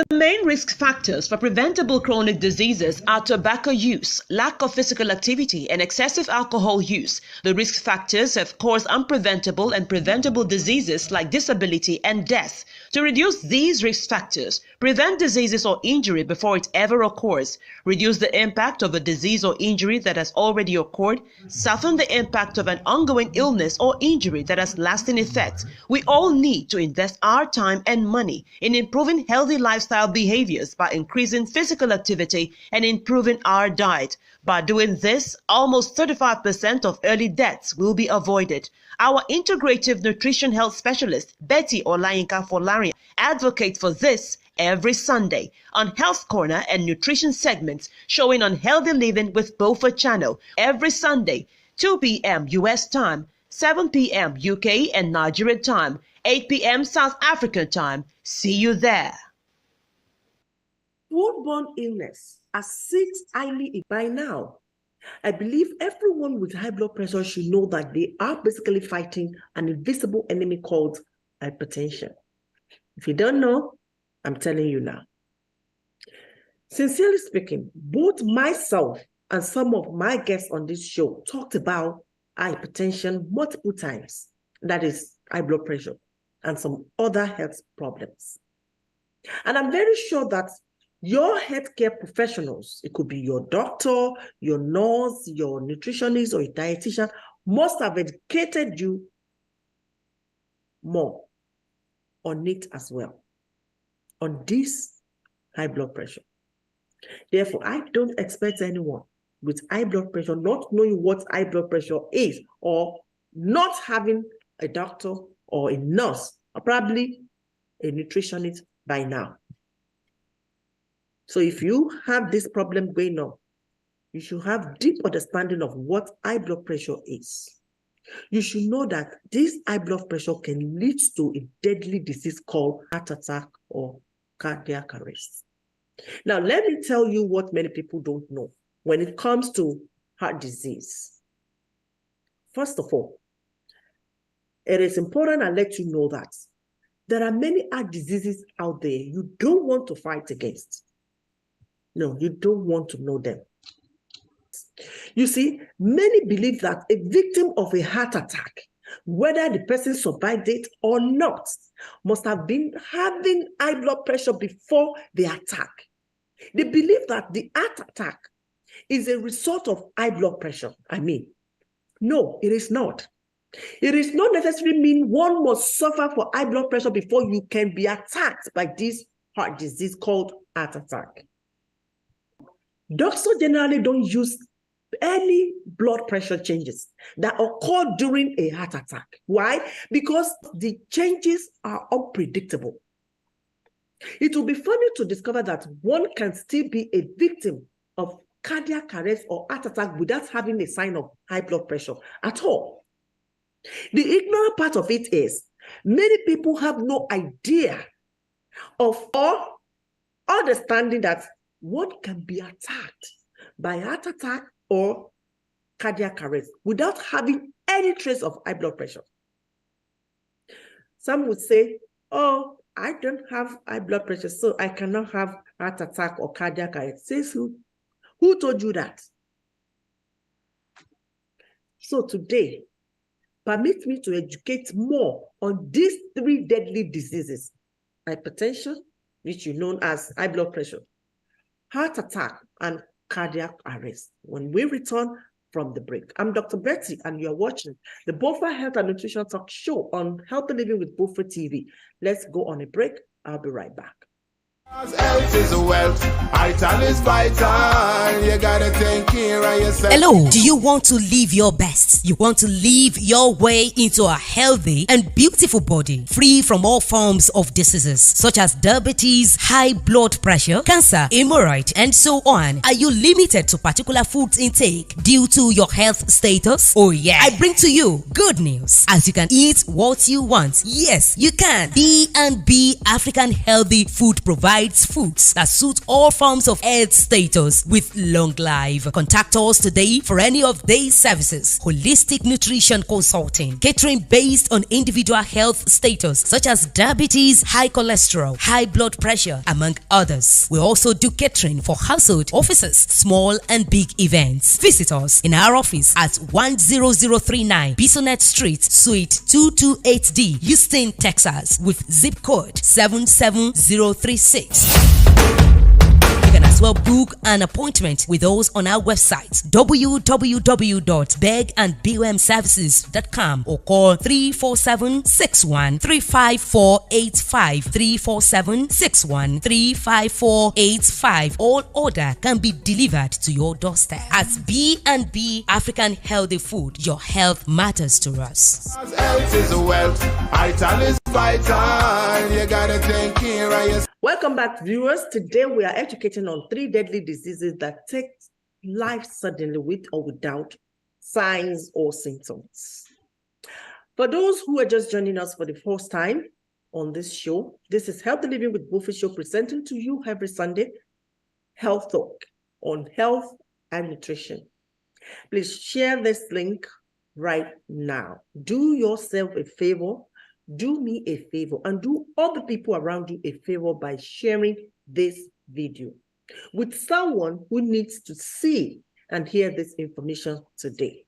The main risk factors for preventable chronic diseases are tobacco use, lack of physical activity, and excessive alcohol use. The risk factors have caused unpreventable and preventable diseases like disability and death. To reduce these risk factors, prevent diseases or injury before it ever occurs, reduce the impact of a disease or injury that has already occurred, soften the impact of an ongoing illness or injury that has lasting effects. We all need to invest our time and money in improving healthy lifestyle behaviors by increasing physical activity and improving our diet. By doing this, almost 35% of early deaths will be avoided. Our integrative nutrition health specialist, Betty Olayinka Folarin, advocates for this every Sunday on Health Corner and Nutrition segments showing on Healthy Living with Beaufort Channel every Sunday, 2 p.m. U.S. time, 7 p.m. UK and Nigeria time, 8 p.m. South African time. See you there. Foodborne illness affects highly by now. I believe everyone with high blood pressure should know that they are basically fighting an invisible enemy called hypertension. If you don't know, I'm telling you now. Sincerely speaking, both myself and some of my guests on this show talked about hypertension multiple times. That is high blood pressure and some other health problems. And I'm very sure that your healthcare professionals, it could be your doctor, your nurse, your nutritionist, or your dietitian, must have educated you more on it as well, on this high blood pressure. Therefore, I don't expect anyone with high blood pressure not knowing what high blood pressure is, or not having a doctor or a nurse, or probably a nutritionist by now. So if you have this problem going on, you should have deep understanding of what high blood pressure is. You should know that this high blood pressure can lead to a deadly disease called heart attack or cardiac arrest. Now, let me tell you what many people don't know when it comes to heart disease. First of all, it is important I let you know that there are many heart diseases out there you don't want to fight against. No, you don't want to know them. You see, many believe that a victim of a heart attack, whether the person survived it or not, must have been having high blood pressure before the attack. They believe that the heart attack is a result of high blood pressure. No, it is not. It is not necessarily mean one must suffer for high blood pressure before you can be attacked by this heart disease called heart attack. Doctors generally don't use any blood pressure changes that occur during a heart attack. Why? Because the changes are unpredictable. It will be funny to discover that one can still be a victim of cardiac arrest or heart attack without having a sign of high blood pressure at all. The ignorant part of it is many people have no idea of or understanding that one can be attacked by heart attack or cardiac arrest without having any trace of high blood pressure. Some would say, oh, I don't have high blood pressure, so I cannot have heart attack or cardiac arrest. Says who? Who told you that? So today, permit me to educate more on these three deadly diseases: hypertension, which you know as high blood pressure, heart attack, and cardiac arrest when we return from the break. I'm Dr. Betty, and you're watching the Beaufort Health and Nutrition Talk Show on Healthy Living with Beaufort TV. Let's go on a break. I'll be right back. Health is wealth, vital is vital. You gotta take care of yourself. Hello, do you want to live your best? You want to live your way into a healthy and beautiful body, free from all forms of diseases such as diabetes, high blood pressure, cancer, hemorrhoid, and so on? Are you limited to particular foods intake due to your health status? Oh yeah, I bring to you good news, as you can eat what you want. Yes, you can. B&B African Healthy Food Provider provides foods that suit all forms of health status with long life. Contact us today for any of these services: holistic nutrition consulting, catering based on individual health status such as diabetes, high cholesterol, high blood pressure, among others. We also do catering for household, offices, small and big events. Visit us in our office at 10039 Bisonet Street, Suite 228D, Houston, Texas, with zip code 77036. You can as well book an appointment with us on our website www.begandbumservices.com or call 34761 35485 34761 35485. All order can be delivered to your doorstep. At B&B African Healthy Food, your health matters to us. Health is wealth. Vital is vital. You gotta take care of yourself. Welcome back, viewers. Today we are educating on 3 deadly diseases that take life suddenly with or without signs or symptoms. For those who are just joining us for the first time on this show, this is Healthy Living with Buffy Show, presenting to you every Sunday Health Talk on health and nutrition. Please share this link right now. Do yourself a favor. Do me a favor and do other people around you a favor by sharing this video with someone who needs to see and hear this information today.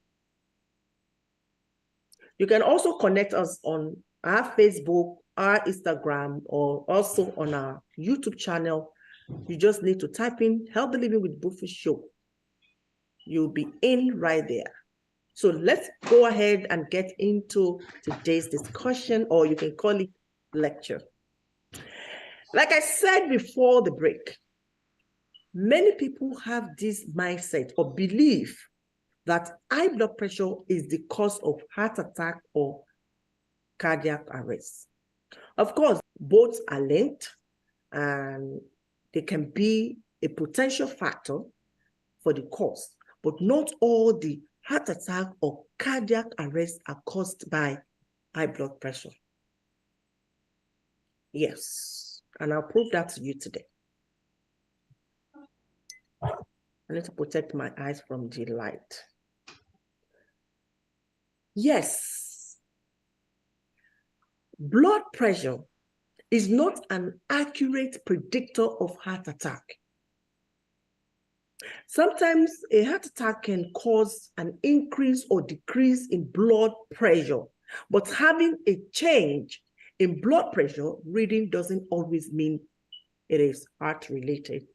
You can also connect us on our Facebook, our Instagram, or also on our YouTube channel. You just need to type in Healthy Living with Buffy Show. You'll be in right there. So let's go ahead and get into today's discussion, or you can call it lecture. Like I said before the break, many people have this mindset or belief that high blood pressure is the cause of heart attack or cardiac arrest. Of course, both are linked and they can be a potential factor for the cause, but not all the heart attack or cardiac arrest are caused by high blood pressure. Yes, and I'll prove that to you today. I need to protect my eyes from the light. Yes, blood pressure is not an accurate predictor of heart attack. Sometimes a heart attack can cause an increase or decrease in blood pressure, but having a change in blood pressure reading doesn't always mean it is heart-related.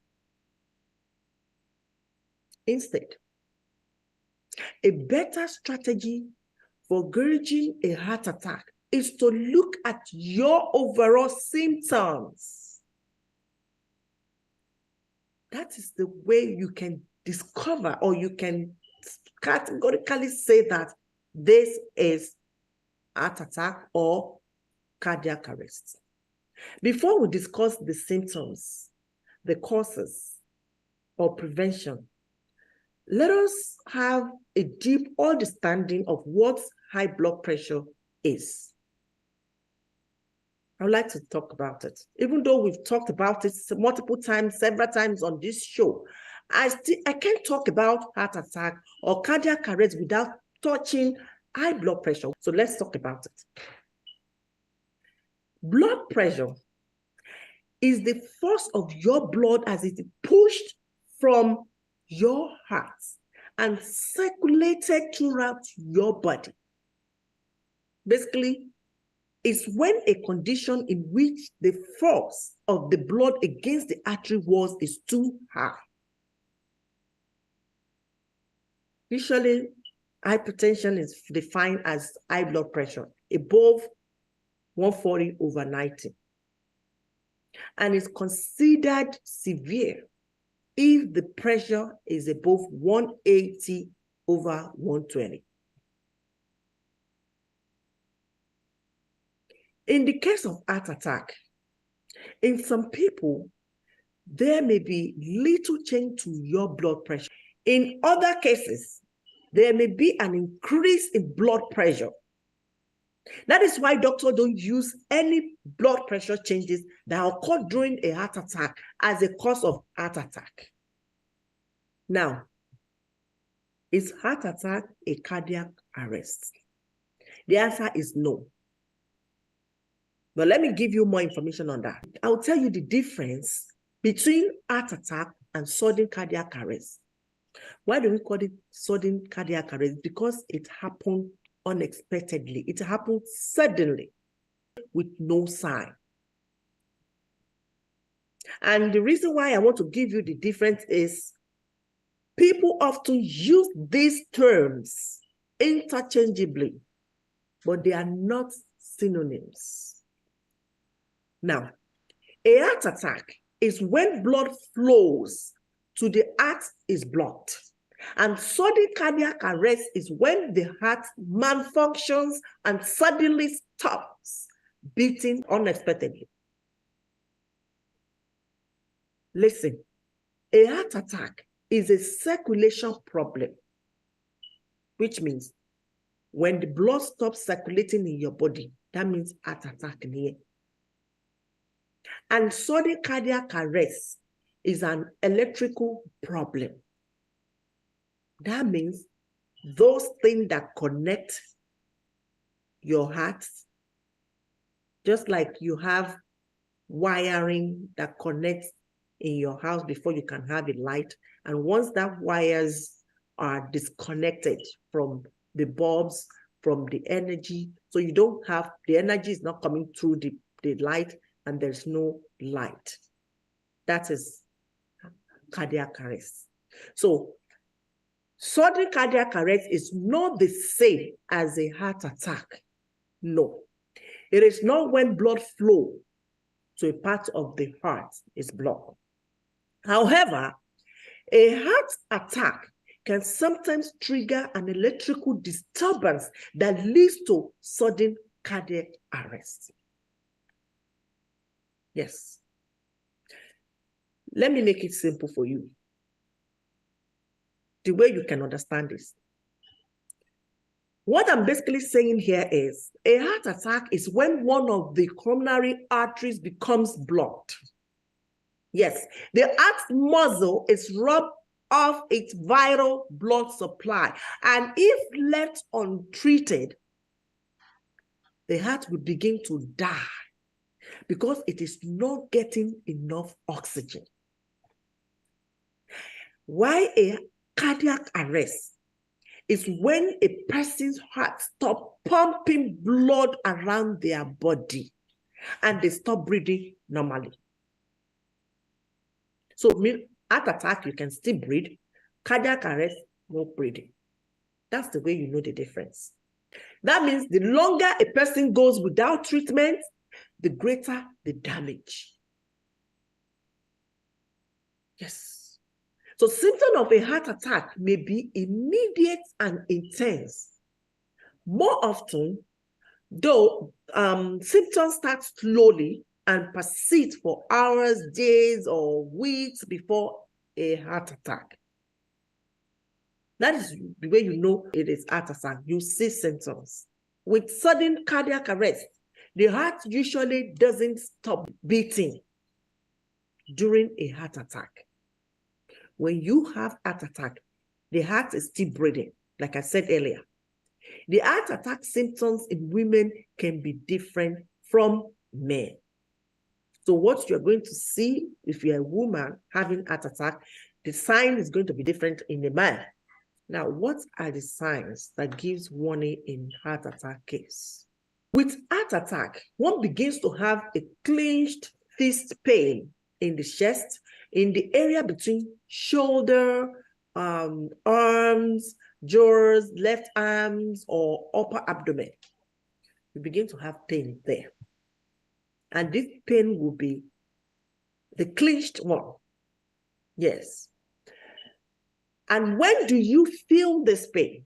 Instead, a better strategy for gauging a heart attack is to look at your overall symptoms. That is the way you can discover, or you can categorically say that this is heart attack or cardiac arrest. Before we discuss the symptoms, the causes, or prevention, let us have a deep understanding of what high blood pressure is. I would like to talk about it. Even though we've talked about it multiple times, several times on this show, I can't talk about heart attack or cardiac arrest without touching high blood pressure. So let's talk about it. Blood pressure is the force of your blood as it is pushed from your heart and circulated throughout your body. Basically, it's when a condition in which the force of the blood against the artery walls is too high. Usually, hypertension is defined as high blood pressure above 140/90, and is considered severe if the pressure is above 180/120. In the case of heart attack, in some people, there may be little change to your blood pressure. In other cases, there may be an increase in blood pressure. That is why doctors don't use any blood pressure changes that occur during a heart attack as a cause of heart attack. Now, is heart attack a cardiac arrest? The answer is no. But let me give you more information on that. I'll tell you the difference between heart attack and sudden cardiac arrest. Why do we call it sudden cardiac arrest? Because it happened unexpectedly. It happened suddenly with no sign. And the reason why I want to give you the difference is people often use these terms interchangeably, but they are not synonyms. Now, a heart attack is when blood flows to the heart is blocked. And sudden cardiac arrest is when the heart malfunctions and suddenly stops beating unexpectedly. Listen, a heart attack is a circulation problem, which means when the blood stops circulating in your body, that means heart attack in here. And sudden cardiac arrest is an electrical problem. That means those things that connect your heart, just like you have wiring that connects in your house before you can have a light. And once that wires are disconnected from the bulbs, from the energy, so you don't have, the energy is not coming through the light and there's no light. That is cardiac arrest. So sudden cardiac arrest is not the same as a heart attack. No. It is not when blood flow to a part of the heart is blocked. However, a heart attack can sometimes trigger an electrical disturbance that leads to sudden cardiac arrest. Yes. Let me make it simple for you. The way you can understand this. What I'm basically saying here is a heart attack is when one of the coronary arteries becomes blocked. Yes, the heart muscle is robbed of its vital blood supply. And if left untreated, the heart will begin to die because it is not getting enough oxygen. Why a cardiac arrest is when a person's heart stops pumping blood around their body and they stop breathing normally. So heart attack, you can still breathe. Cardiac arrest, no breathing. That's the way you know the difference. That means the longer a person goes without treatment, the greater the damage. Yes. So symptoms of a heart attack may be immediate and intense. More often, though, symptoms start slowly and persist for hours, days, or weeks before a heart attack. That is the way you know it is heart attack. You see symptoms. With sudden cardiac arrest, the heart usually doesn't stop beating during a heart attack. When you have heart attack, the heart is still breathing, like I said earlier. The heart attack symptoms in women can be different from men. So what you're going to see if you're a woman having heart attack, the sign is going to be different in a man. Now, what are the signs that gives warning in heart attack case? With heart attack, one begins to have a clenched fist pain in the chest, in the area between shoulder, arms, jaws, left arms, or upper abdomen. You begin to have pain there. And this pain will be the clenched one. Yes. And when do you feel this pain?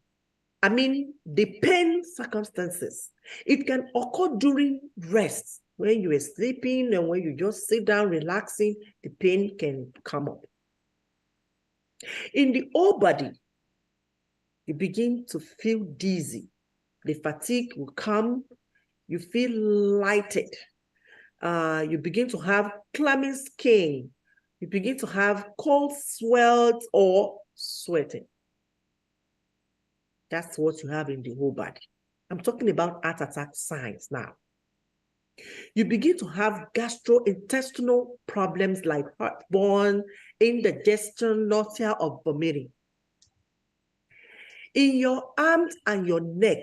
I mean, the pain circumstances. It can occur during rest. When you are sleeping and when you just sit down relaxing, the pain can come up. In the whole body, you begin to feel dizzy. The fatigue will come. You feel lighted. You begin to have clammy skin. You begin to have cold sweat or sweating. That's what you have in the whole body. I'm talking about heart attack signs now. You begin to have gastrointestinal problems like heartburn, indigestion, nausea, or vomiting. In your arms and your neck,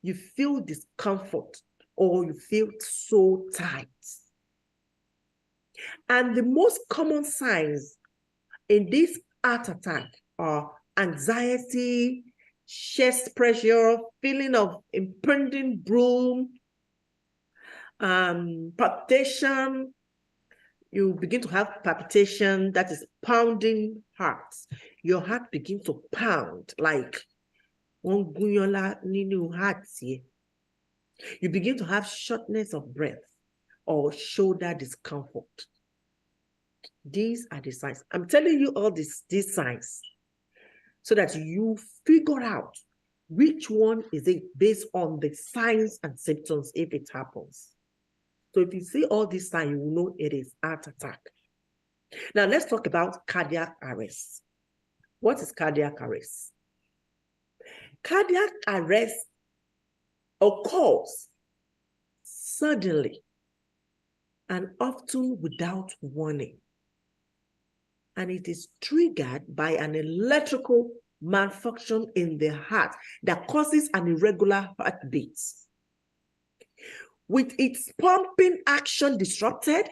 you feel discomfort or you feel so tight. And the most common signs in this heart attack are anxiety, chest pressure, feeling of impending doom, palpitation. You begin to have palpitation, that is pounding heart. Your heart begins to pound like one gunyola ninu heart. You begin to have shortness of breath or shoulder discomfort. These are the signs. I'm telling you all these signs so that you figure out which one is it based on the signs and symptoms if it happens. So if you see all these signs, you will know it is heart attack. Now let's talk about cardiac arrest. What is cardiac arrest? Cardiac arrest occurs suddenly and often without warning. And it is triggered by an electrical malfunction in the heart that causes an irregular heartbeat. With its pumping action disrupted,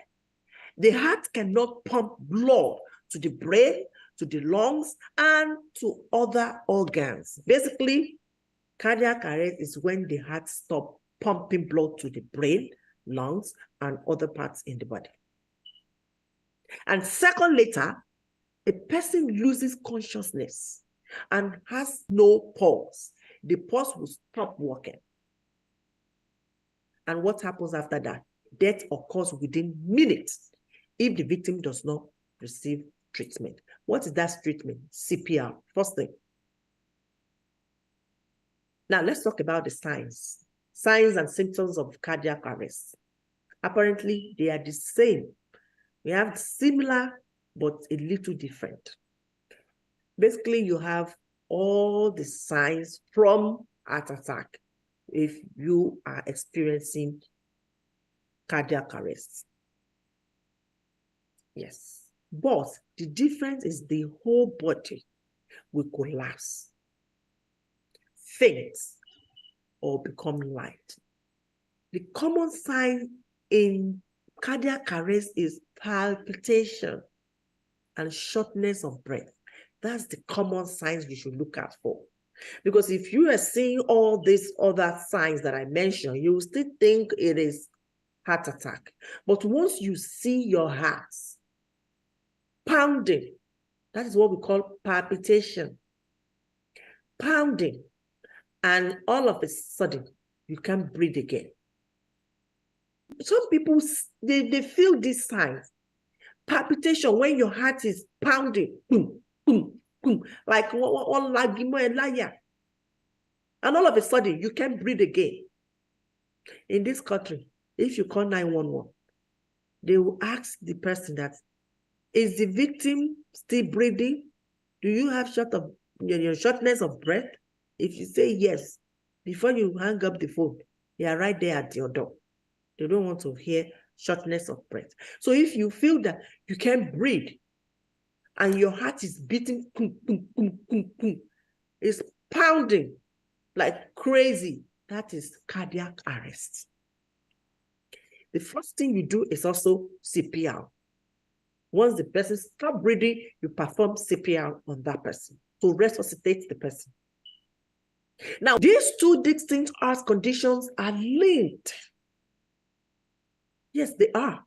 the heart cannot pump blood to the brain, to the lungs, and to other organs. Basically, cardiac arrest is when the heart stops pumping blood to the brain, lungs, and other parts in the body. And second later, a person loses consciousness and has no pulse. The pulse will stop working. And what happens after that? Death occurs within minutes if the victim does not receive treatment. What is that treatment? CPR, first thing. Now let's talk about the signs and symptoms of cardiac arrest. Apparently, they are the same. We have similar, but a little different. Basically, you have all the signs from heart attack if you are experiencing cardiac arrest. Yes, but the difference is the whole body will collapse, faint, or become light. The common sign in cardiac arrest is palpitation and shortness of breath. That's the common signs you should look out for. Because if you are seeing all these other signs that I mentioned, you will still think it is heart attack. But once you see your heart pounding, that is what we call palpitation, pounding, and all of a sudden, you can't breathe again. Some people, they feel these signs. Palpitation, when your heart is pounding, boom, boom, boom, like one liar. And all of a sudden, you can't breathe again. In this country, if you call 911, they will ask the person that, is the victim still breathing? Do you have shortness of breath? If you say yes, before you hang up the phone, they are right there at your door. They don't want to hear shortness of breath. So if you feel that you can't breathe and your heart is beating, it's pounding like crazy, that is cardiac arrest. The first thing you do is also CPR. Once the person stops breathing, you perform CPR on that person to resuscitate the person. Now, these two distinct heart conditions are linked. Yes, they are.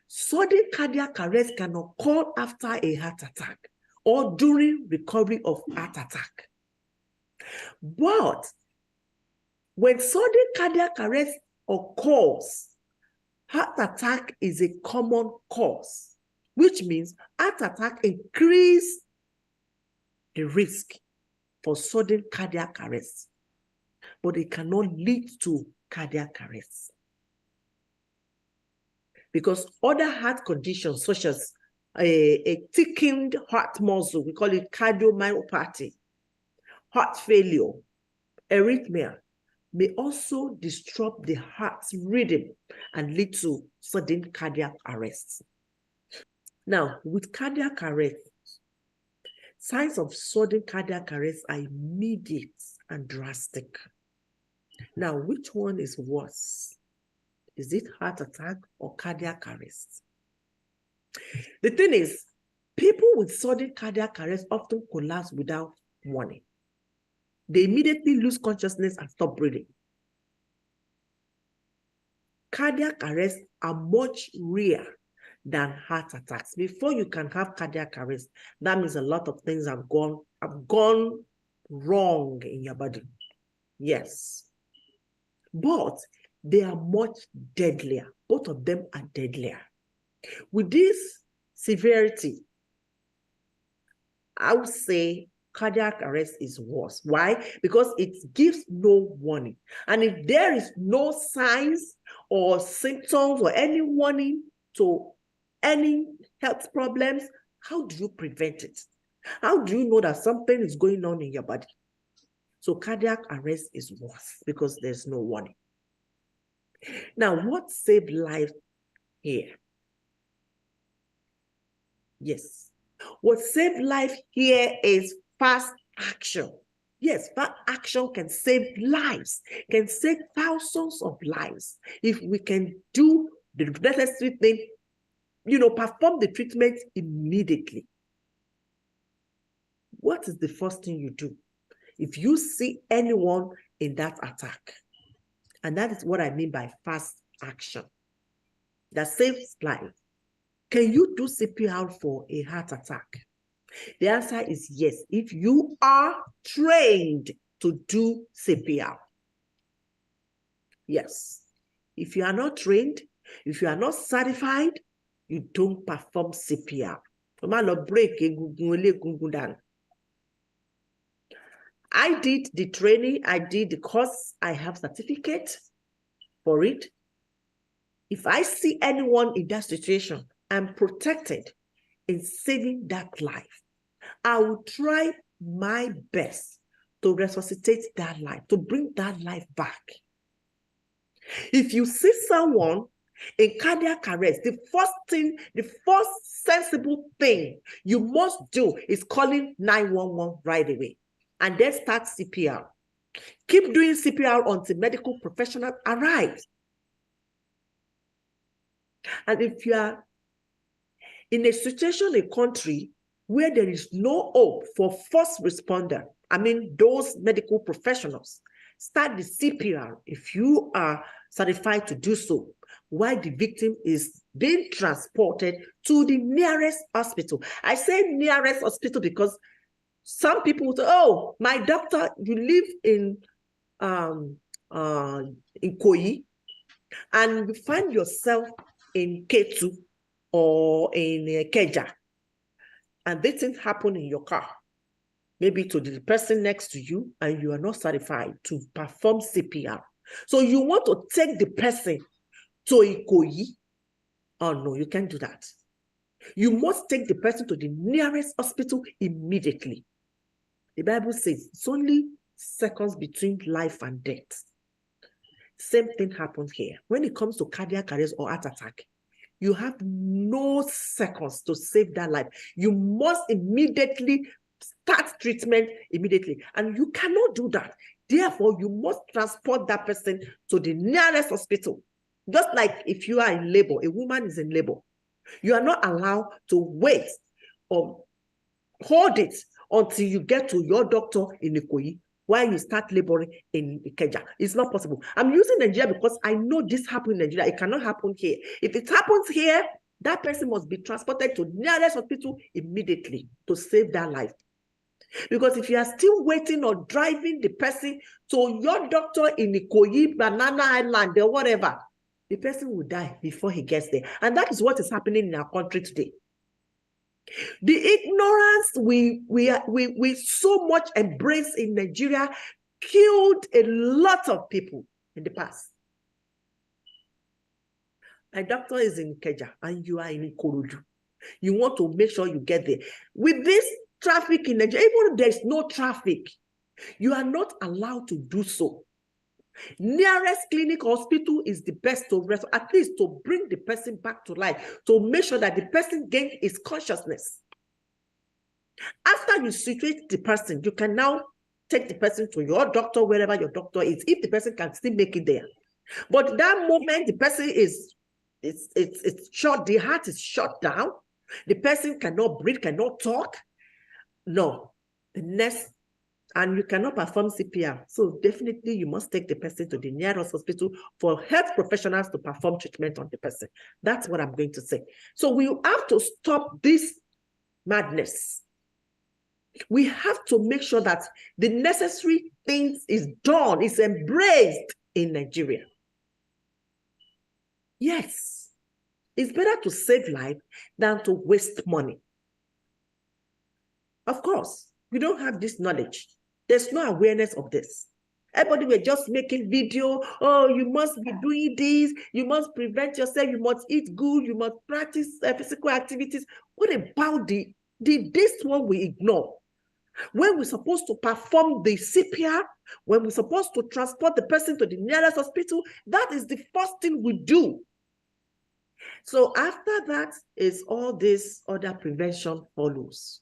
Sudden cardiac arrest can occur after a heart attack or during recovery of heart attack. But when sudden cardiac arrest occurs, heart attack is a common cause, which means heart attack increases the risk for sudden cardiac arrest, but it cannot lead to cardiac arrest. because other heart conditions such as a thickened heart muscle, we call it cardiomyopathy, heart failure, arrhythmia, may also disrupt the heart's rhythm and lead to sudden cardiac arrest. Now, with cardiac arrest, signs of sudden cardiac arrest are immediate and drastic. Now, which one is worse? Is it heart attack or cardiac arrest? The thing is, people with sudden cardiac arrest often collapse without warning. They immediately lose consciousness and stop breathing. Cardiac arrests are much rarer than heart attacks. Before you can have cardiac arrest, that means a lot of things have gone wrong in your body. Yes. But they are much deadlier. Both of them are deadlier. With this severity, I would say cardiac arrest is worse. Why? Because it gives no warning. And if there is no signs or symptoms or any warning to any health problems, how do you prevent it? How do you know that something is going on in your body? So cardiac arrest is worse because there's no warning. Now, what saved life here? Yes. What saved life here is fast action. Yes, fast action can save lives, can save thousands of lives. If we can do the necessary thing, perform the treatment immediately. What is the first thing you do if you see anyone in that attack? And that is what I mean by fast action that saves life. Can you do CPR for a heart attack? The answer is yes, if you are trained to do CPR. Yes. If you are not trained, if you are not certified, you don't perform CPR. I did the training, I did the course, I have certificate for it. If I see anyone in that situation, I'm protected in saving that life. I will try my best to resuscitate that life, to bring that life back. If you see someone in cardiac arrest, the first sensible thing you must do is calling 911 right away and then start CPR. Keep doing CPR until medical professionals arrive. And if you are in a situation, a country where there is no hope for first responder, those medical professionals, start the CPR if you are certified to do so, while the victim is being transported to the nearest hospital. I say nearest hospital because some people say, oh, my doctor, you live in Koyi, and you find yourself in Ketu or in Keja, and this thing happened in your car, maybe to the person next to you, and you are not certified to perform CPR. So you want to take the person to Ikoyi. Oh no, you can't do that. You must take the person to the nearest hospital immediately. The Bible says it's only seconds between life and death. Same thing happens here. When it comes to cardiac arrest or heart attack, you have no seconds to save that life. You must immediately start treatment immediately. And you cannot do that. Therefore, you must transport that person to the nearest hospital. Just like if you are in labor, a woman is in labor. You are not allowed to wait or hold it until you get to your doctor in Ikoyi while you start laboring in Ikeja. It's not possible. I'm using Nigeria because I know this happened in Nigeria. It cannot happen here. If it happens here, that person must be transported to the nearest hospital immediately to save that life. Because if you are still waiting or driving the person to your doctor in Ikoyi, Banana Island, or whatever, the person will die before he gets there. And that is what is happening in our country today. The ignorance we so much embrace in Nigeria killed a lot of people in the past. A doctor is in Keja and you are in Ikorodu. You want to make sure you get there. With this traffic in Nigeria, even if there's no traffic, you are not allowed to do so. Nearest clinic hospital is the best to rest, at least to bring the person back to life, to make sure that the person gains his consciousness. After you situate the person, you can now take the person to your doctor, wherever your doctor is, if the person can still make it there. But that moment the person is it's shut, the heart is shut down, the person cannot breathe, cannot talk. No, the next, and you cannot perform CPR. So definitely you must take the person to the nearest hospital for health professionals to perform treatment on the person. That's what I'm going to say. So we have to stop this madness. We have to make sure that the necessary things is done, is embraced in Nigeria. Yes, it's better to save life than to waste money. Of course, we don't have this knowledge. There's no awareness of this. Everybody were just making video. Oh, you must be doing this. You must prevent yourself. You must eat good. You must practice physical activities. What about this one we ignore? When we're supposed to perform the CPR, when we're supposed to transport the person to the nearest hospital, that is the first thing we do. So after that is all this other prevention follows.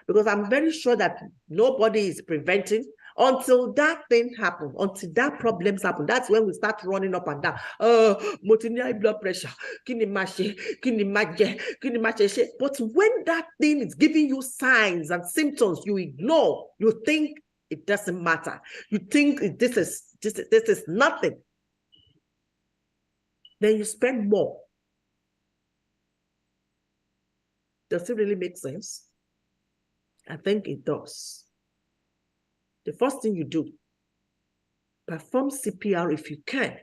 Because I'm very sure that nobody is preventing until that thing happens, until that problems happen. That's when we start running up and down. High blood pressure. But when that thing is giving you signs and symptoms, you ignore. You think it doesn't matter. You think this is nothing. Then you spend more. Does it really make sense? I think it does. The first thing you do, perform CPR if you can,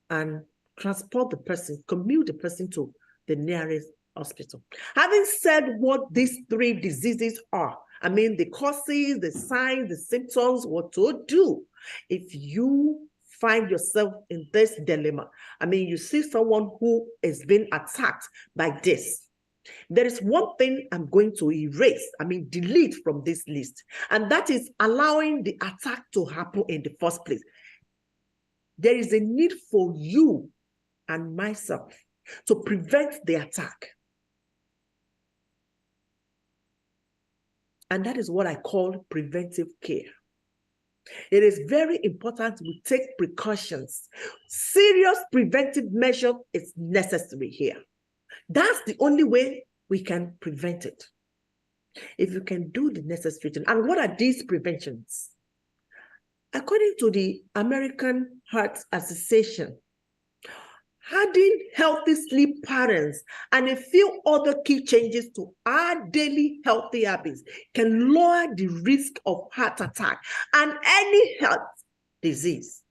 and transport the person, commute the person to the nearest hospital. Having said what these three diseases are, I mean the causes, the signs, the symptoms, what to do if you find yourself in this dilemma. I mean, you see someone who is being attacked by this. There is one thing I'm going to delete from this list, and that is allowing the attack to happen in the first place. There is a need for you and myself to prevent the attack. And that is what I call preventive care. It is very important we take precautions. Serious preventive measure is necessary here. That's the only way we can prevent it. If you can do the necessary thing. And what are these preventions? According to the American Heart Association, adding healthy sleep patterns and a few other key changes to our daily healthy habits can lower the risk of heart attack and any health disease,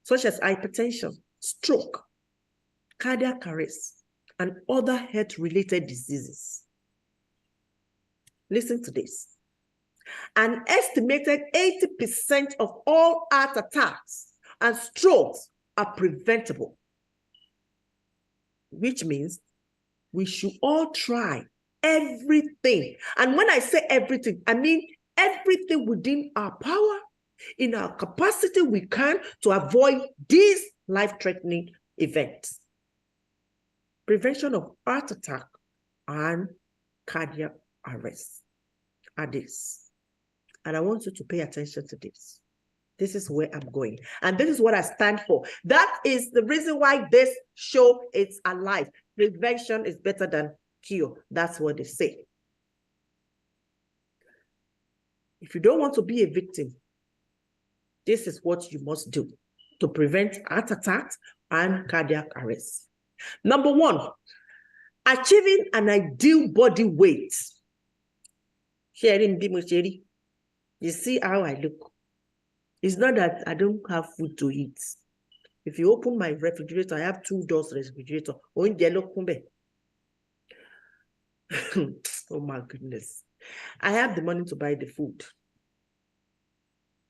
such as hypertension, stroke, cardiac arrest, and other health-related diseases. Listen to this. An estimated 80% of all heart attacks and strokes are preventable, which means we should all try everything. And when I say everything, I mean everything within our power, in our capacity we can, to avoid these life-threatening events. Prevention of heart attack and cardiac arrest are this. And I want you to pay attention to this. This is where I'm going. And this is what I stand for. That is the reason why this show is alive. Prevention is better than cure. That's what they say. If you don't want to be a victim, this is what you must do to prevent heart attacks and cardiac arrest. Number one, achieving an ideal body weight. You see how I look. It's not that I don't have food to eat. If you open my refrigerator, I have 2 doors refrigerator. Oh my goodness. I have the money to buy the food,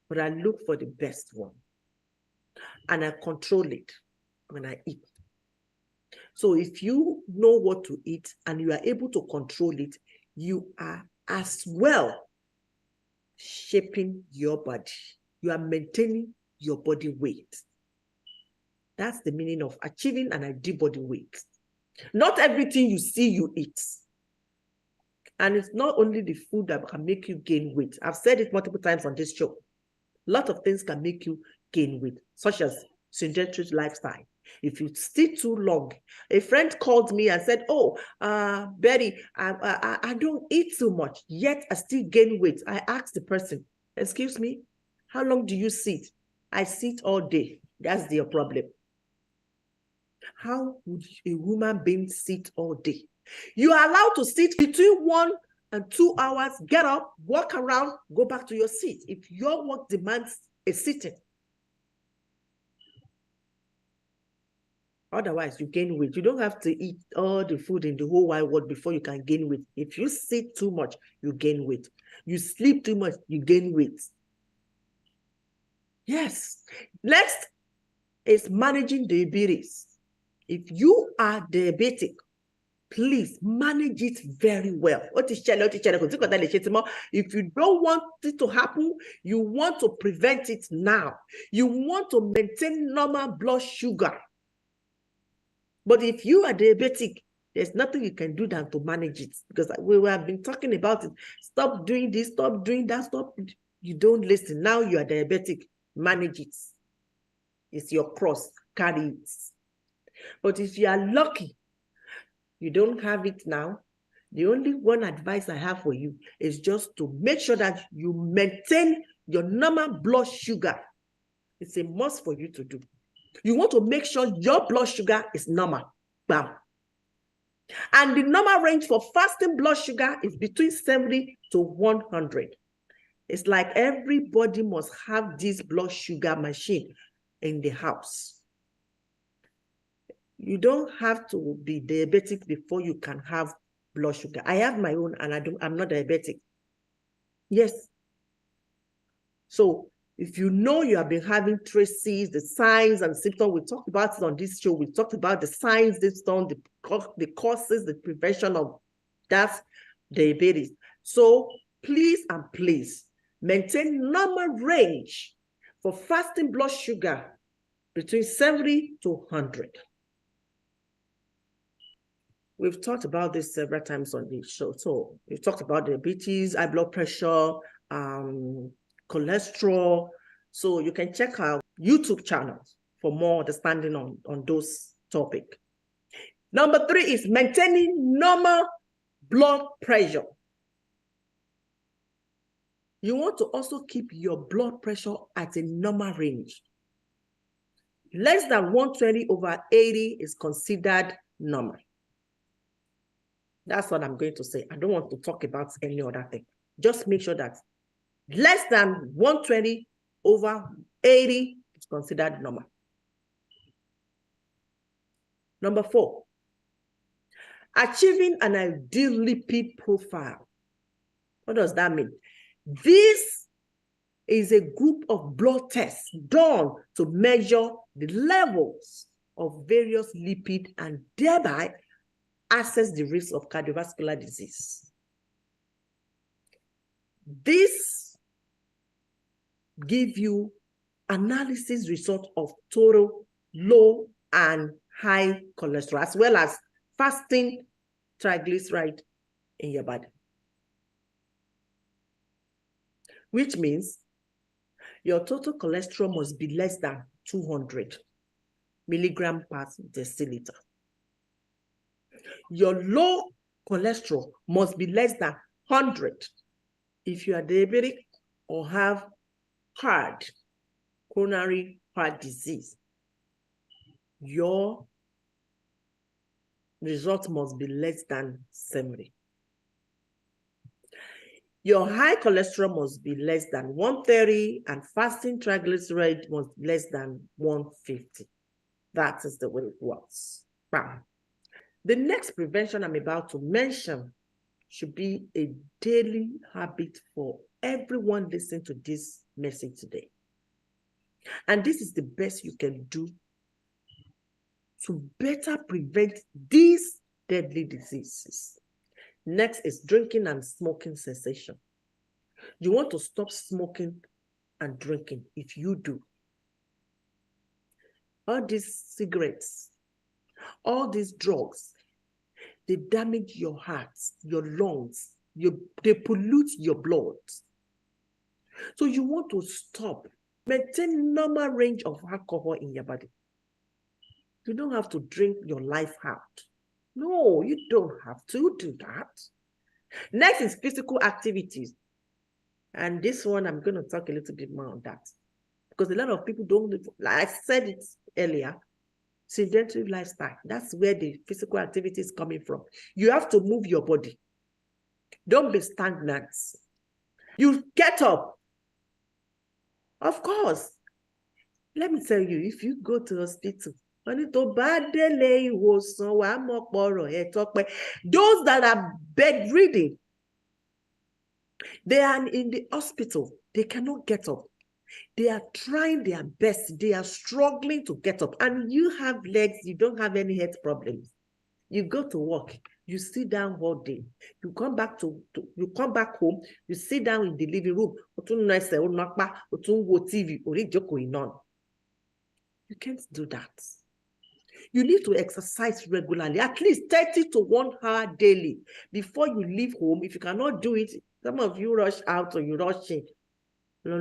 but I look for the best one and I control it. when I eat. So if you know what to eat and you are able to control it, you are as well shaping your body. You are maintaining your body weight. That's the meaning of achieving an ideal body weight. Not everything you see, you eat. And it's not only the food that can make you gain weight. I've said it multiple times on this show. A lot of things can make you gain weight, such as sedentary lifestyle. If you sit too long, a friend called me and said, oh, Betty, I don't eat too much, yet I still gain weight. I asked the person, excuse me, how long do you sit? I sit all day. That's their problem. How would a human being sit all day? You are allowed to sit between 1 and 2 hours, get up, walk around, go back to your seat. If your work demands a sitting. Otherwise, you gain weight. You don't have to eat all the food in the whole wide world before you can gain weight. If you sit too much, you gain weight. You sleep too much, you gain weight. Yes. Next is managing diabetes. If you are diabetic, please manage it very well. If you don't want it to happen, you want to prevent it now. You want to maintain normal blood sugar. But if you are diabetic, there's nothing you can do than to manage it, because we have been talking about it. Stop doing this, stop doing that, stop. You don't listen. Now you are diabetic. Manage it. It's your cross. Carry it. But if you are lucky, you don't have it now, the only one advice I have for you is just to make sure that you maintain your normal blood sugar. It's a must for you to do. You want to make sure your blood sugar is normal. Bam. And the normal range for fasting blood sugar is between 70 to 100. It's like everybody must have this blood sugar machine in the house. You don't have to be diabetic before you can have blood sugar. I have my own and I'm not diabetic. Yes. So if you know you have been having traces, the signs and symptoms, we talked about it on this show. We talked about the signs, the causes, the prevention of that diabetes. So please and please maintain normal range for fasting blood sugar between 70 to 100. We've talked about this several times on the show. So we've talked about diabetes, high blood pressure, cholesterol. So you can check our YouTube channel for more understanding on those topics. Number 3 is maintaining normal blood pressure. You want to also keep your blood pressure at a normal range. Less than 120/80 is considered normal. That's what I'm going to say. I don't want to talk about any other thing. Just make sure that less than 120/80 is considered normal. Number 4, achieving an ideal lipid profile. What does that mean? This is a group of blood tests done to measure the levels of various lipids and thereby assess the risk of cardiovascular disease. This gives you analysis result of total low and high cholesterol, as well as fasting triglyceride in your body. Which means your total cholesterol must be less than 200 milligrams per deciliter. Your low cholesterol must be less than 100 if you are diabetic or have coronary heart disease. Your result must be less than 70. Your high cholesterol must be less than 130 and fasting triglyceride must be less than 150. That is the way it works. Bam. The next prevention I'm about to mention should be a daily habit for everyone listening to this message today. And this is the best you can do to better prevent these deadly diseases. Next is drinking and smoking cessation. You want to stop smoking and drinking. If you do, all these cigarettes, all these drugs, they damage your heart, your lungs, they pollute your blood. So you want to stop. Maintain normal range of alcohol in your body. You don't have to drink your life out. No, you don't have to do that. Next is physical activities. And this one, I'm going to talk a little bit more on that. Because a lot of people don't, like I said it earlier, sedentary lifestyle. That's where the physical activity is coming from. You have to move your body. Don't be stagnant. You get up. Of course. Let me tell you, if you go to hospital, those that are bedridden, they are in the hospital. They cannot get up. They are trying their best. They are struggling to get up. And you have legs. You don't have any health problems. You go to work. You sit down all day. You come back home. You sit down in the living room. You can't do that. You need to exercise regularly, at least 30 to 1 hour daily before you leave home. If you cannot do it, some of you rush out or you rush in. You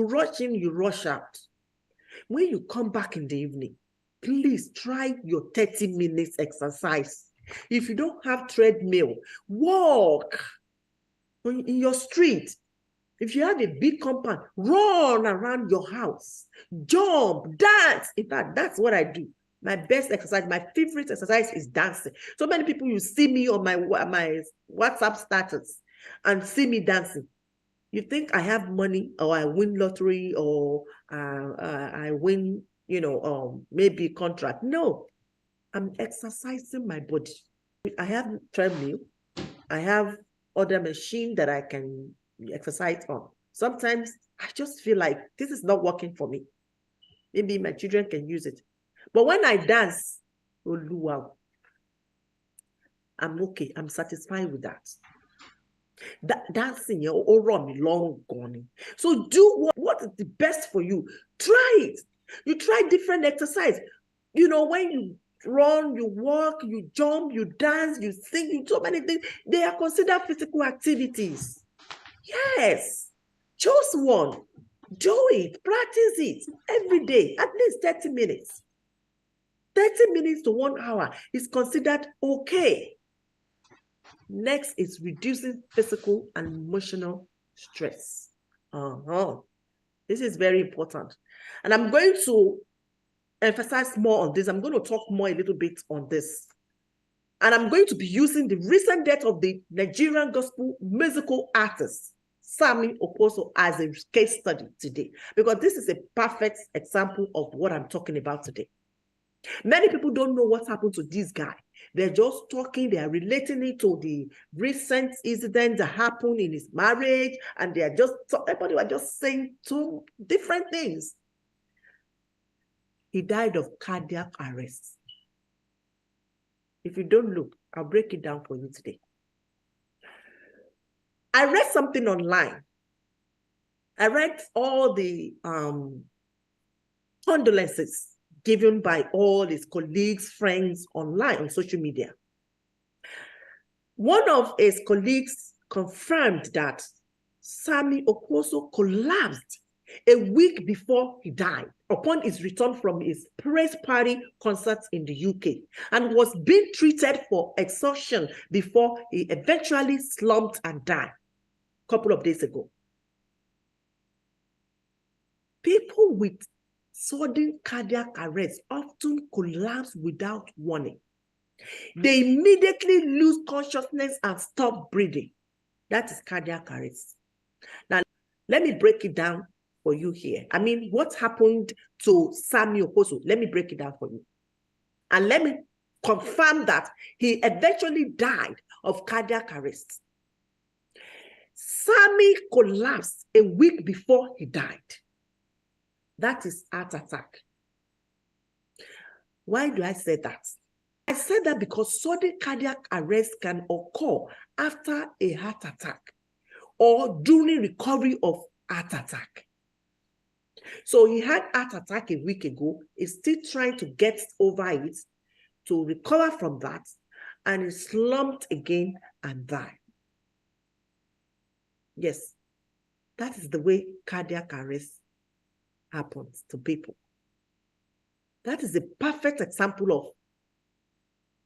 rush in, you rush out. When you come back in the evening, please try your 30 minutes exercise. If you don't have treadmill, walk in your street. If you have a big compound, run around your house, jump, dance. In fact, that's what I do. My best exercise, my favorite exercise is dancing. So many people, you see me on my WhatsApp status and see me dancing. You think I have money, or I win lottery, or I win, maybe contract. No, I'm exercising my body. I have treadmill. I have other machine that I can exercise on. Sometimes I just feel like this is not working for me. Maybe my children can use it. But when I dance, oh wow, I'm okay. I'm satisfied with that. Dancing, long gone. So do what is the best for you. Try it. You try different exercise. When you run, you walk, you jump, you dance, you sing, you do so many things. They are considered physical activities. Yes, choose one, do it, practice it every day, at least 30 minutes. 30 minutes to 1 hour is considered okay. Next is reducing physical and emotional stress. This is very important. And I'm going to emphasize more on this. I'm going to talk more a little bit on this. And I'm going to be using the recent death of the Nigerian gospel musical artist, Sammy Okposo, as a case study today, because this is a perfect example of what I'm talking about today. Many people don't know what happened to this guy. They're just talking, they are relating it to the recent incident that happened in his marriage, and they are just, everybody was just saying two different things. He died of cardiac arrest. If you don't look, I'll break it down for you today. I read something online. I read all the condolences given by all his colleagues, friends online on social media. One of his colleagues confirmed that Sammy Okposo collapsed a week before he died upon his return from his praise party concert in the UK, and was being treated for exhaustion before he eventually slumped and died a couple of days ago. People with sudden cardiac arrest often collapse without warning. They immediately lose consciousness and stop breathing. That is cardiac arrest. Now, let me break it down for you here. I mean, what happened to Sammy Okposo? Let me break it down for you. And let me confirm that he eventually died of cardiac arrest. Sammy collapsed a week before he died. That is heart attack. Why do I say that? I said that because sudden cardiac arrest can occur after a heart attack or during recovery of heart attack. So he had heart attack a week ago. He's still trying to get over it, to recover from that, and he slumped again and died. Yes, that is the way cardiac arrest happens to people. That is a perfect example of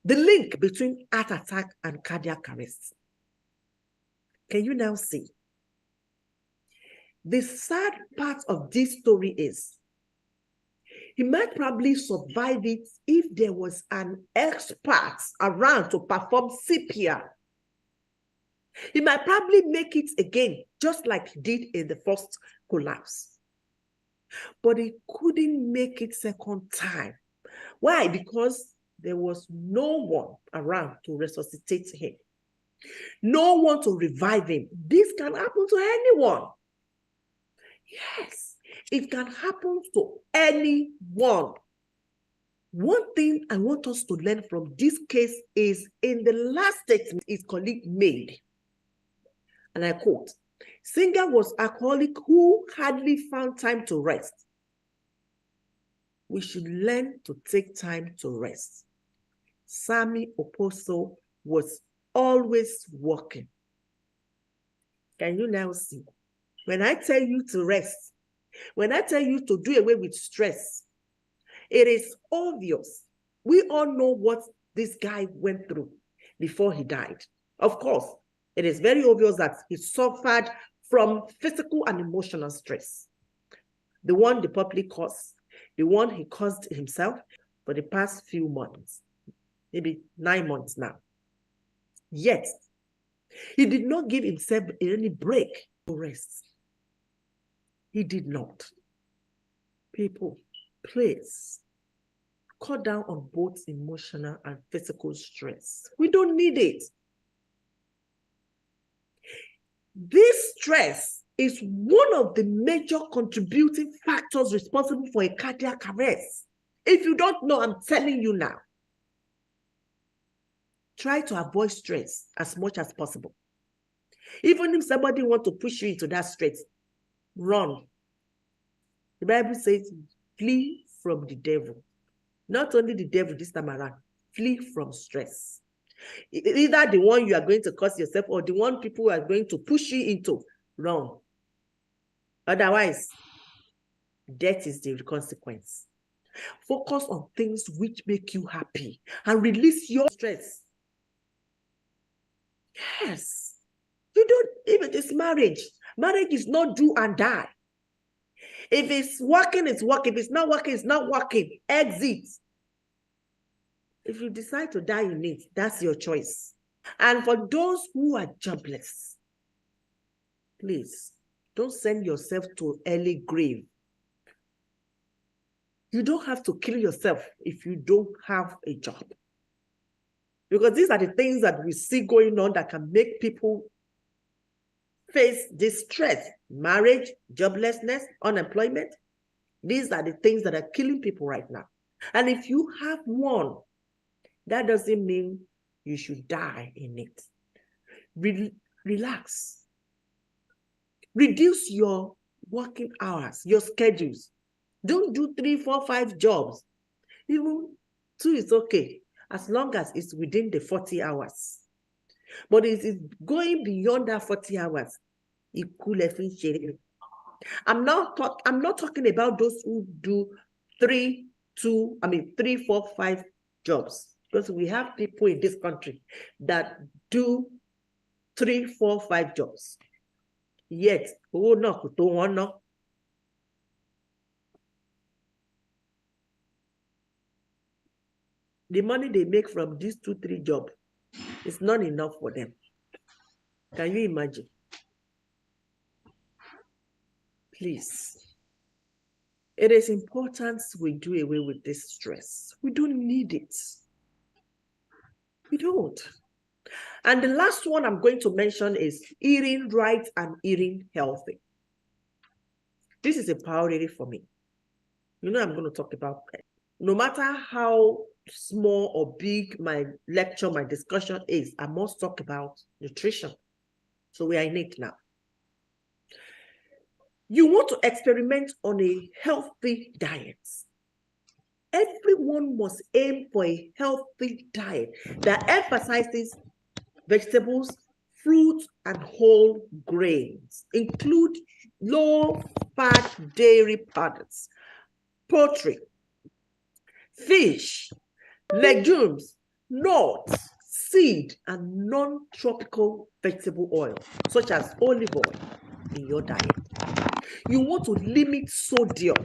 the link between heart attack and cardiac arrest. Can you now see? The sad part of this story is he might probably survive it if there was an expert around to perform CPR. He might probably make it again, just like he did in the first collapse. But he couldn't make it second time. Why? Because there was no one around to resuscitate him. No one to revive him. This can happen to anyone. Yes, it can happen to anyone. One thing I want us to learn from this case is in the last statement his colleague made, and I quote, "Singer was an alcoholic who hardly found time to rest." We should learn to take time to rest. Sammy Oposo was always working. Can you now see? When I tell you to rest, when I tell you to do away with stress, it is obvious. We all know what this guy went through before he died. Of course, it is very obvious that he suffered from physical and emotional stress. The one the public caused, the one he caused himself for the past few months, maybe 9 months now. Yet, he did not give himself any break to rest. He did not. People, please, cut down on both emotional and physical stress. We don't need it. This stress is one of the major contributing factors responsible for a cardiac arrest. If you don't know, I'm telling you now. Try to avoid stress as much as possible. Even if somebody wants to push you into that stress, run. The Bible says, flee from the devil. Not only the devil this time around, flee from stress. Either the one you are going to cause yourself or the one people are going to push you into, run. Otherwise, death is the consequence. Focus on things which make you happy and release your stress. Yes. You don't, if it is marriage is not do and die. If it's working, it's working. If it's not working, it's not working. Exit. If you decide to die in it, that's your choice. And for those who are jobless, please don't send yourself to early grave. You don't have to kill yourself if you don't have a job. Because these are the things that we see going on that can make people face distress, marriage, joblessness, unemployment. These are the things that are killing people right now. And if you have one, that doesn't mean you should die in it. Relax. Reduce your working hours, your schedules. Don't do 3, 4, 5 jobs. Even 2 is okay, as long as it's within the 40 hours. But if it's going beyond that 40 hours, I'm not talking about those who do 3, 4, 5 jobs. Because we have people in this country that do 3, 4, 5 jobs. Yet, the money they make from these 2, 3 jobs is not enough for them. Can you imagine? Please. It is important we do away with this stress. We don't need it. We don't. And the last one I'm going to mention is eating right and eating healthy. This is a priority for me. I'm going to talk about it. No matter how small or big my lecture, my discussion is, I must talk about nutrition. So we are in it now. You want to experiment on a healthy diet. Everyone must aim for a healthy diet that emphasizes vegetables, fruits, and whole grains. Include low-fat dairy products, poultry, fish, legumes, nuts, seed, and non-tropical vegetable oil, such as olive oil, in your diet. You want to limit sodium.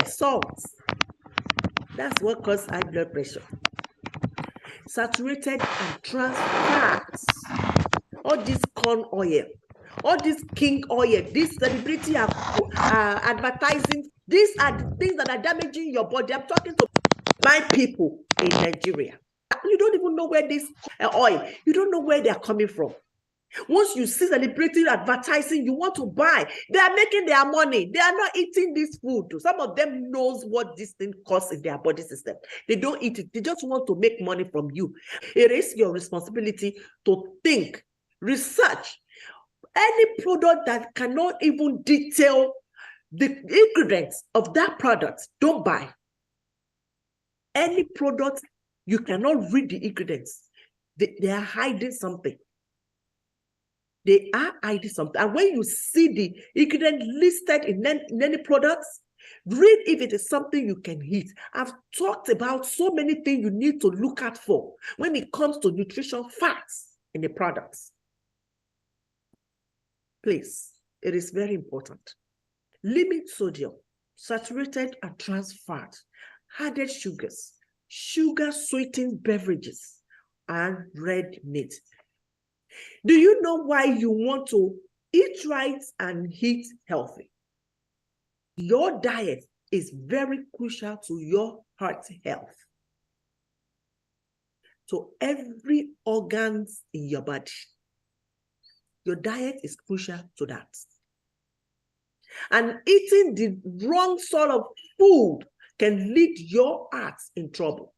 Salt. That's what causes high blood pressure. Saturated and trans fats. All this corn oil, all this king oil, this celebrity are advertising. These are the things that are damaging your body. I'm talking to my people in Nigeria. You don't even know where this oil, you don't know where they're coming from. Once you see celebrity advertising, you want to buy. They are making their money. They are not eating this food. Some of them knows what this thing costs in their body system. They don't eat it. They just want to make money from you. It is your responsibility to think, research. Any product that cannot even detail the ingredients of that product, don't buy. Any product you cannot read the ingredients, they are hiding something. They are hiding something. And when you see the ingredient listed in any products, read if it is something you can eat. I've talked about so many things you need to look out for when it comes to nutrition facts in the products. Please, it is very important. Limit sodium, saturated and trans fat, added sugars, sugar-sweetened beverages, and red meat. Do you know why you want to eat right and eat healthy? Your diet is very crucial to your heart health. To every organ in your body. Your diet is crucial to that. And eating the wrong sort of food can lead your heart in trouble.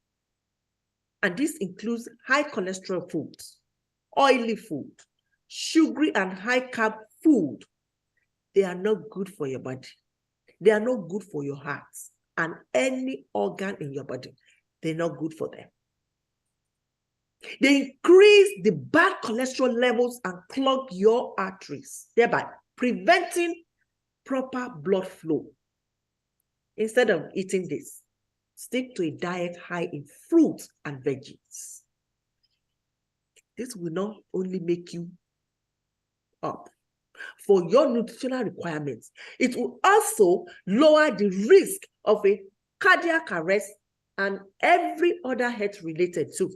And this includes high cholesterol foods, oily food, sugary and high carb food. They are not good for your body. They are not good for your heart and any organ in your body. They're not good for them. They increase the bad cholesterol levels and clog your arteries, thereby preventing proper blood flow. Instead of eating this, stick to a diet high in fruits and veggies. This will not only make you up for your nutritional requirements, it will also lower the risk of a cardiac arrest and every other health related too.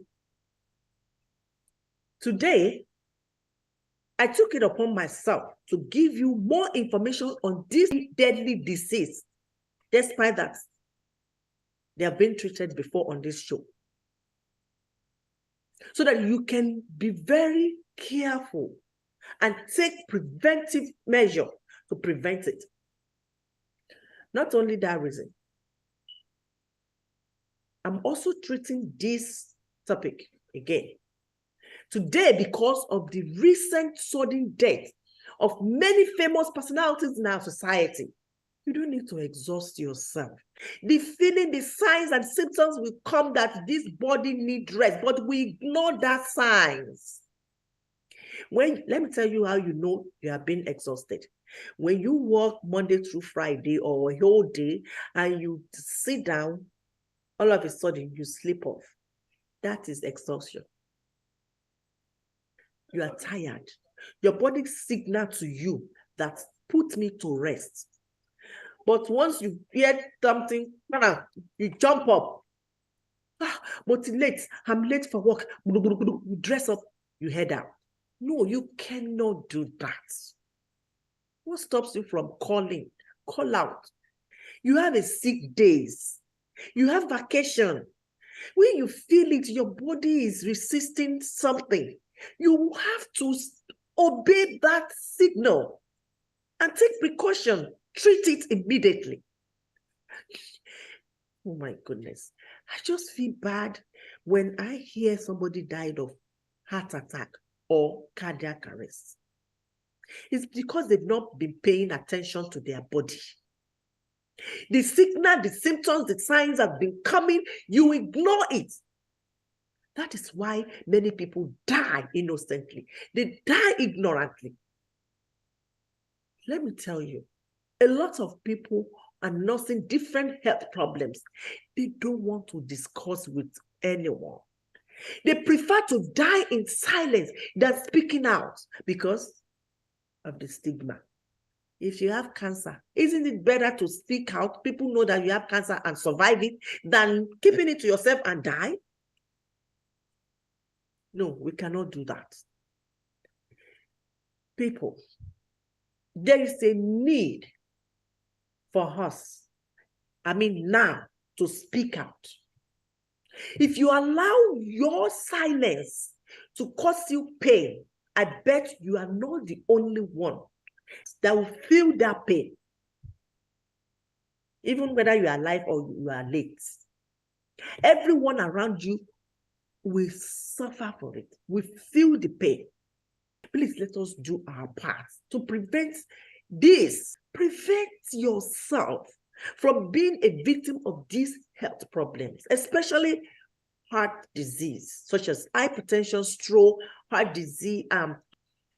Today, I took it upon myself to give you more information on this deadly disease, despite that they have been treated before on this show, so that you can be very careful and take preventive measure to prevent it. Not only that reason, I'm also treating this topic again today because of the recent sudden death of many famous personalities in our society. You don't need to exhaust yourself. The feeling, the signs and symptoms will come that this body needs rest, but we ignore that signs. Let me tell you how you know you have been exhausted. When you work Monday through Friday or a whole day and you sit down, all of a sudden you sleep off. That is exhaustion. You are tired. Your body signals to you that put me to rest. But once you hear something, you jump up. But late, I'm late for work. You dress up, you head out. No, you cannot do that. What stops you from calling? Call out. You have a sick days. You have vacation. When you feel it, your body is resisting something. You have to obey that signal and take precaution. Treat it immediately. Oh my goodness. I just feel bad when I hear somebody died of heart attack or cardiac arrest. It's because they've not been paying attention to their body. The signal, the symptoms, the signs have been coming, you ignore it. That is why many people die innocently. They die ignorantly. Let me tell you, a lot of people are nursing different health problems. They don't want to discuss with anyone. They prefer to die in silence than speaking out because of the stigma. If you have cancer, isn't it better to speak out? People know that you have cancer and survive it than keeping it to yourself and die? No, we cannot do that. People, there is a need for us, now, to speak out. If you allow your silence to cause you pain, I bet you are not the only one that will feel that pain, even whether you are alive or you are late. Everyone around you will suffer for it, will feel the pain. Please let us do our part to prevent this. Prevent yourself from being a victim of these health problems, especially heart disease, such as hypertension, stroke, heart disease,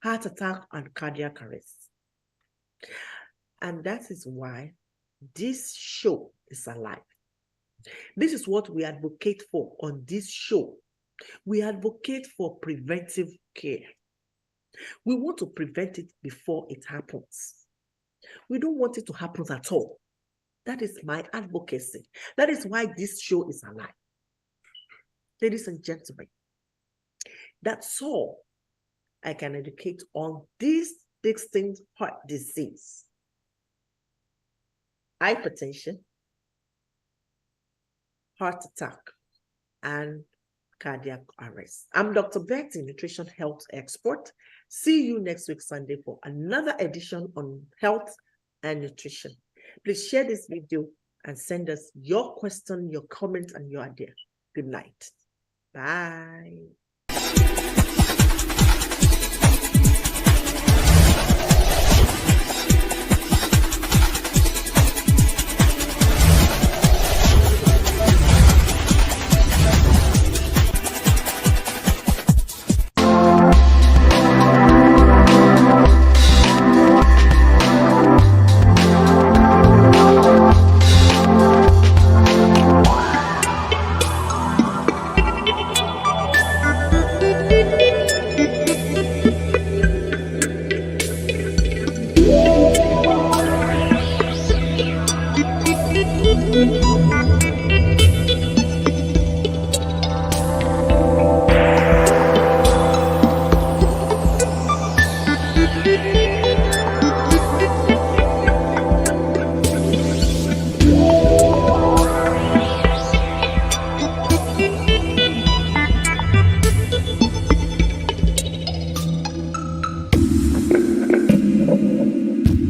heart attack, and cardiac arrest. And that is why this show is alive. This is what we advocate for on this show. We advocate for preventive care. We want to prevent it before it happens. We don't want it to happen at all. That is my advocacy. That is why this show is alive. Ladies and gentlemen, that's all I can educate on these distinct heart disease, hypertension, heart attack, and cardiac arrest. I'm Dr. Betty, nutrition health expert. See you next week, Sunday, for another edition on health and nutrition. Please share this video and send us your question, your comment, and your idea. Good night. Bye.